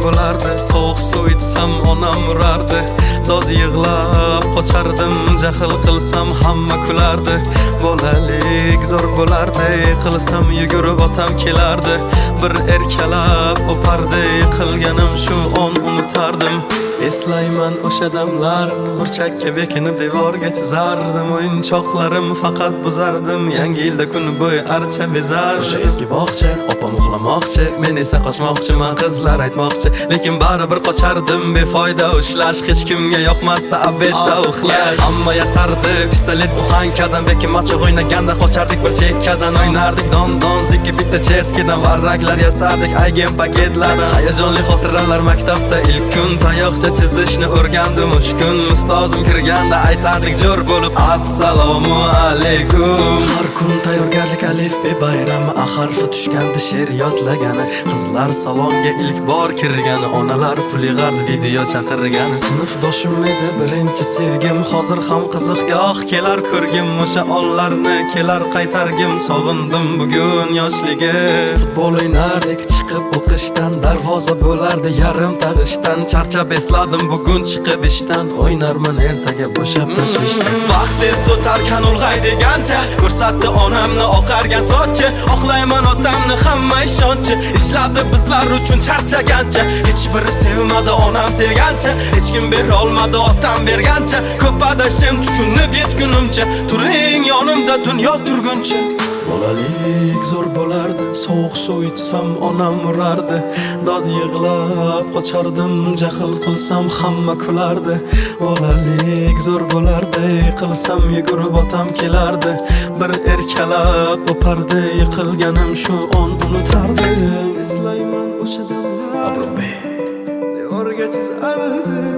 bo'lardi. Sovuq suv ichsam onam urardi. Dod yig'lab qochardim, jahl qilsam hamma kulardi. Bolalik zo'r bo'lardi, qilsam yugurib otam kelardi. Bir erkalab o'pardi, qilganim shu on unutardim. Eslayman o'sha damlar, burchakka bekinib devorga chizardim. O'yinchoqlarim faqat buzardim, yangi yilda kun bo'yi archa bezar. O'sha eski bog'cha, opam uxlamoqchi, men esa qochmoqchiman, qizlar aytmoqchi. Lekin baribir qochardim, befoyda ushlash, hech kimga yoqmasdi abedda uxlash. Hamma yasardi, pistolet buxankadan, bekin machoq o'ynaganda qochardik bir chekkadan. O'ynardik don zikki bitta chertkidan, varraklar yasardik aygen paketlardan. Hayajonli xotiralar maktabda ilk kun, tayoqcha chizishni o'rgandim uch kun. Ustozim kirganda aytardik jo'r bo'lib assalomu alaykum. Har kun tayyorgarlik alif be bayrami, harfi tushganda she'r yodlagani. Qizlar salonga ilk bor kirgani, onalar pul yig'ardi video chaqirgani. Sinfdoshim edi birinchi sevgim, hozir ham qiziqgoh kelar ko'rgim. O'sha onlarni kelar qaytargim, sog'indim bugun yoshligim. Futbol o'ynardik chiqib o'qishdan, darvoza bo'lardi yarim tag'ishdan. Charchab esladim bugun chiqib ishdan, o'ynarman ertaga bo'shab tashvishdan. Vaqt tez o'tarkan ulg'ay degancha, ko'rsatdi onamni oqargan sochi. Oqlayman otamni hamma ishonchi, ishladi bizlar uchun charchagancha. Hech biri sevmadi onam sevgancha, hech kim bera olmadi otam bergancha. Ko'p adashim tushunib yetgunimcha, turing yonimda dunyo turguncha. Bolalik zo'r bo'lardi, sovuq suv ichsam onam urardi. Dod yig'lab qochardim, jahl qilsam hamma kulardi. Bolalik zo'r bo'lardi, qilsam yugurib otam kelardi. Bir erkalab o'pardi, yiqilganim shu on unutardi. Eslayman o'sha damlar, devorga chizardi.